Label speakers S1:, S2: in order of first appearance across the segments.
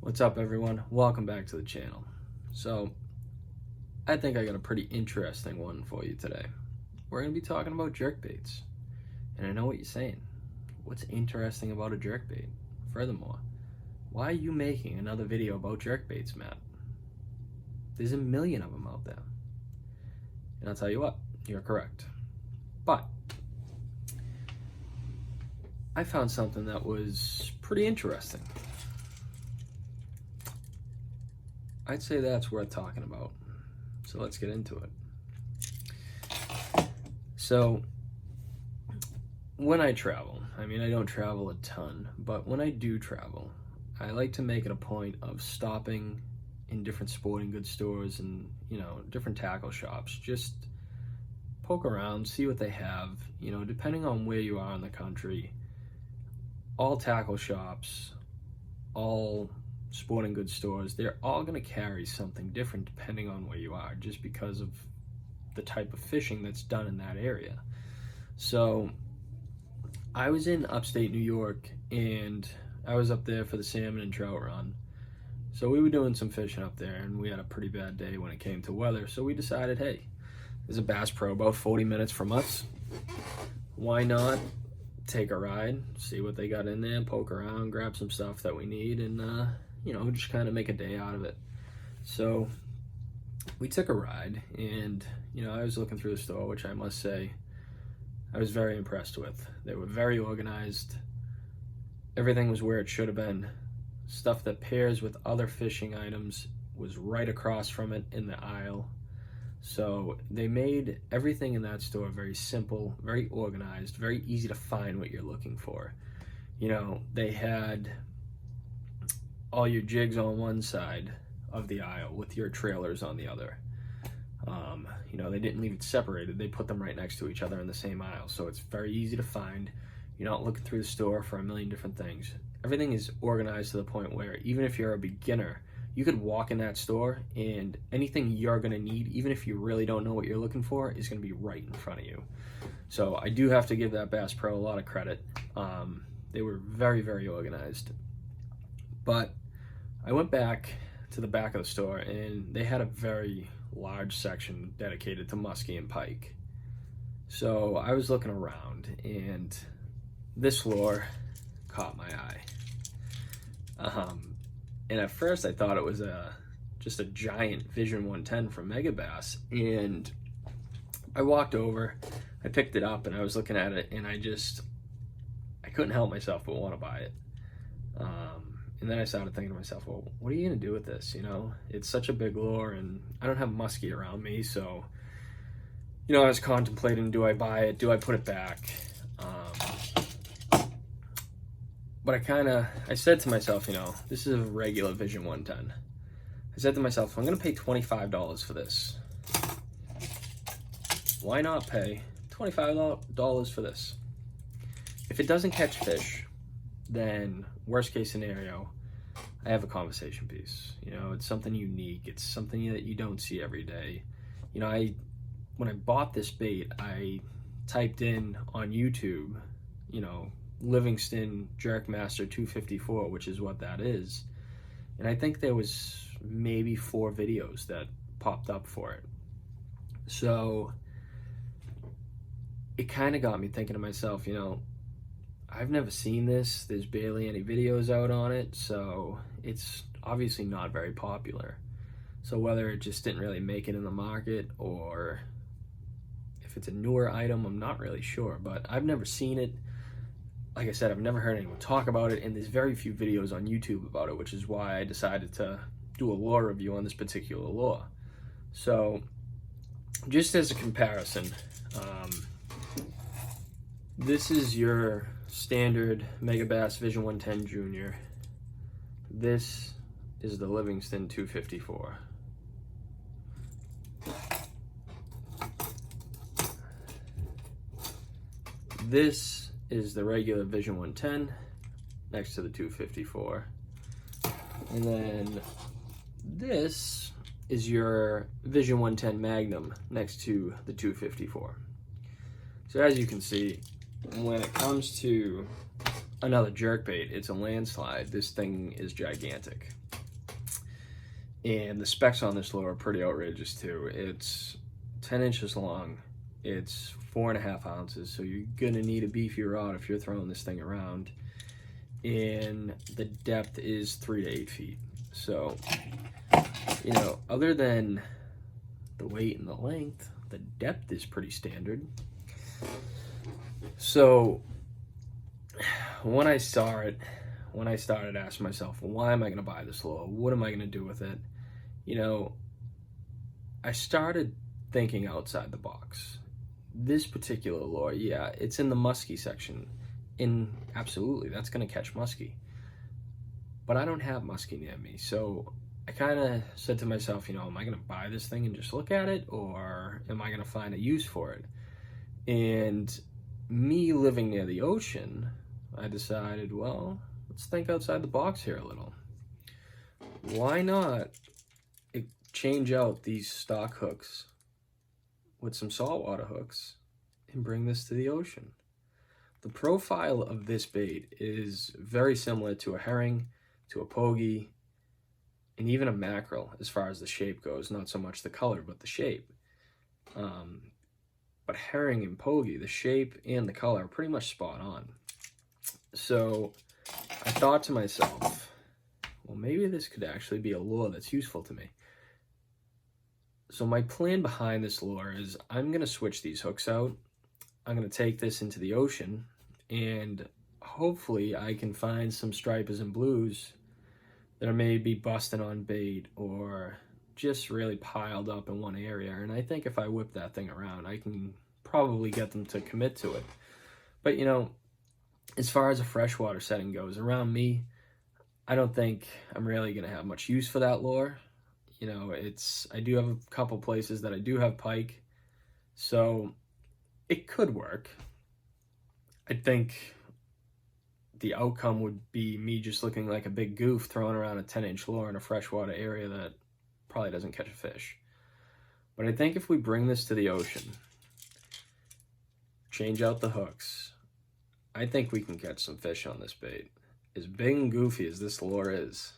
S1: What's up, everyone? Welcome back to the channel. So I think I got a pretty interesting one for you today. We're going to be talking about jerkbaits. And I know what you're saying. What's interesting about a jerkbait? Furthermore, why are you making another video about jerkbaits, Matt? There's a million of them out there. And I'll tell you what, you're correct. But I found something that was pretty interesting. I'd say that's worth talking about. So let's get into it. So when I travel, I don't travel a ton, but when I do travel, I like to make it a point of stopping in different sporting goods stores and, different tackle shops. Just poke around, see what they have. Depending on where you are in the country, all tackle shops, all sporting goods stores, they're all going to carry something different depending on where you are, just because of the type of fishing that's done in that area. So I was in upstate New York, and I was up there for the salmon and trout run. So we were doing some fishing up there, and we had a pretty bad day when it came to weather. So we decided, hey, there's a Bass Pro about 40 minutes from us. Why not take a ride, see what they got in there, poke around, grab some stuff that we need, and just kind of make a day out of it. So we took a ride, and I was looking through the store, which I must say I was very impressed with. They were very organized. Everything was where it should have been. Stuff that pairs with other fishing items was right across from it in the aisle. So they made everything in that store very simple, very organized, very easy to find what you're looking for. They had all your jigs on one side of the aisle with your trailers on the other. They didn't leave it separated. They put them right next to each other in the same aisle. So it's very easy to find. You're not looking through the store for a million different things. Everything is organized to the point where even if you're a beginner, you could walk in that store and anything you're going to need, even if you really don't know what you're looking for, is going to be right in front of you. So I do have to give that Bass Pro a lot of credit. They were very, very organized. But I went back to the back of the store, and they had a very large section dedicated to muskie and pike. So I was looking around, and this lure caught my eye. And at first I thought it was just a giant Vision 110 from Megabass, and I walked over, I picked it up, and I was looking at it, and I couldn't help myself but want to buy it. And then I started thinking to myself, well, what are you going to do with this? It's such a big lure, and I don't have muskie around me, so I was contemplating, do I buy it? Do I put it back? But I said to myself, this is a regular Vision 110. I said to myself, I'm going to pay $25 for this. Why not pay $25 for this? If it doesn't catch fish, then worst case scenario, I have a conversation piece. It's something unique. It's something that you don't see every day. When I bought this bait, I typed in on YouTube, Livingston Jerkmaster 254, which is what that is. And I think there was maybe 4 videos that popped up for it. So it kind of got me thinking to myself, I've never seen this. There's barely any videos out on it, so it's obviously not very popular. So whether it just didn't really make it in the market, or if it's a newer item, I'm not really sure, but I've never seen it. Like I said, I've never heard anyone talk about it, and there's very few videos on YouTube about it, which is why I decided to do a lure review on this particular lure. So just as a comparison, this is your standard Megabass Vision 110 Junior. This is the Livingston 254. This is the regular Vision 110 next to the 254. And then this is your Vision 110 Magnum next to the 254. So as you can see, when it comes to another jerkbait. It's a landslide. This thing is gigantic. And the specs on this lure are pretty outrageous too. It's 10 inches long. It's 4.5 ounces, so you're gonna need a beefier rod if you're throwing this thing around. And the depth is 3 to 8 feet. So, you know, other than the weight and the length, the depth is pretty standard. So when I saw it, when I started asking myself, well, why am I going to buy this lure? What am I going to do with it? You know, I started thinking outside the box. This particular lure, yeah, it's in the musky section. And absolutely, that's going to catch muskie. But I don't have muskie near me. So I kind of said to myself, you know, am I going to buy this thing and just look at it? Or am I going to find a use for it? And me living near the ocean, I decided, well, let's think outside the box here a little. Why not change out these stock hooks with some saltwater hooks and bring this to the ocean? The profile of this bait is very similar to a herring, to a pogie, and even a mackerel as far as the shape goes. Not so much the color, but the shape. But herring and pogie, the shape and the color are pretty much spot on. So I thought to myself, well, maybe this could actually be a lure that's useful to me. So my plan behind this lure is I'm going to switch these hooks out. I'm going to take this into the ocean, and hopefully I can find some stripers and blues that are maybe busting on bait or just really piled up in one area. And I think if I whip that thing around, I can probably get them to commit to it. But, you know, as far as a freshwater setting goes, around me, I don't think I'm really going to have much use for that lure. You know, I do have a couple places that I do have pike, so it could work. I think the outcome would be me just looking like a big goof throwing around a 10-inch lure in a freshwater area that probably doesn't catch a fish. But I think if we bring this to the ocean, change out the hooks, I think we can catch some fish on this bait. As big and goofy as this lure is,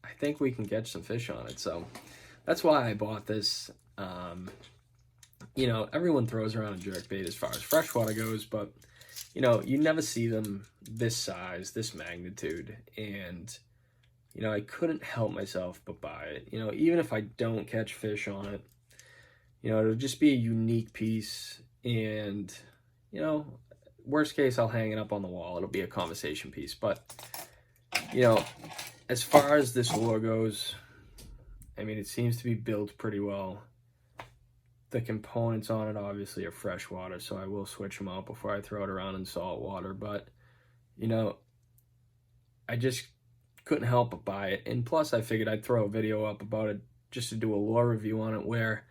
S1: I think we can catch some fish on it. So that's why I bought this. You know, everyone throws around a jerkbait as far as freshwater goes, but you know, you never see them this size, this magnitude, and you know, I couldn't help myself but buy it. You know, even if I don't catch fish on it, you know, it'll just be a unique piece, and you know, worst case, I'll hang it up on the wall. It'll be a conversation piece. But you know, as far as this lure goes, I mean, it seems to be built pretty well. The components on it obviously are freshwater, so I will switch them out before I throw it around in salt water. But, you know, I just couldn't help but buy it. And plus, I figured I'd throw a video up about it just to do a lure review on it, where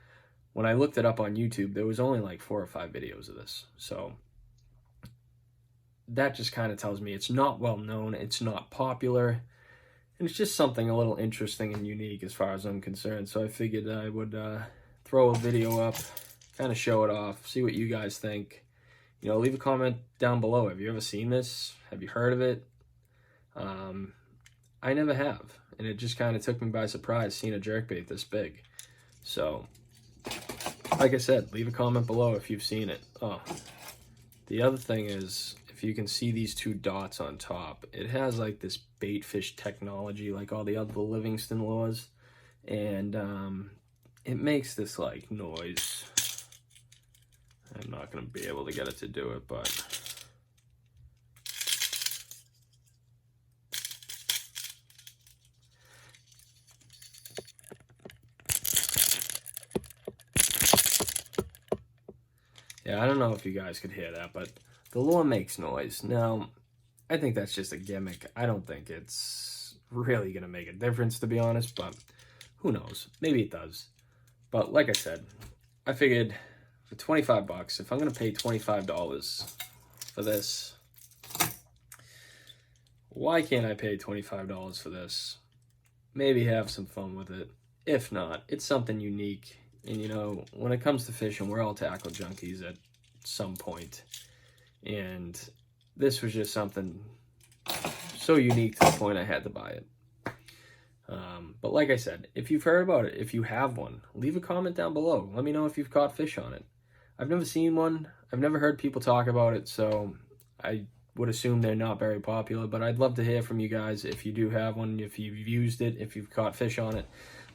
S1: when I looked it up on YouTube, there was only like 4 or 5 videos of this. So that just kind of tells me it's not well known, it's not popular, and it's just something a little interesting and unique as far as I'm concerned. So I figured I would throw a video up, kind of show it off, see what you guys think. You know, leave a comment down below. Have you ever seen this? Have you heard of it? I never have, and it just kind of took me by surprise seeing a jerkbait this big. So, like I said, leave a comment below if you've seen it. Oh, the other thing is, if you can see these 2 dots on top, it has like this bait fish technology like all the other Livingston lures, and it makes this like noise. I'm not going to be able to get it to do it, but yeah, I don't know if you guys could hear that, but the lure makes noise. Now, I think that's just a gimmick. I don't think it's really going to make a difference, to be honest, but who knows? Maybe it does. But like I said, I figured for 25 bucks, if I'm going to pay $25 for this, why can't I pay $25 for this? Maybe have some fun with it. If not, it's something unique. And you know, when it comes to fishing, we're all tackle junkies at some point. And this was just something so unique to the point I had to buy it. But like I said, if you've heard about it, if you have one, leave a comment down below. Let me know if you've caught fish on it. I've never seen one. I've never heard people talk about it, so I would assume they're not very popular, but I'd love to hear from you guys if you do have one, if you've used it, if you've caught fish on it.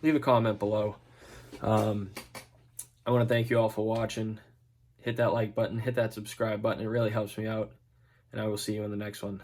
S1: Leave a comment below. I want to thank you all for watching. Hit that like button, hit that subscribe button. It really helps me out, and I will see you in the next one.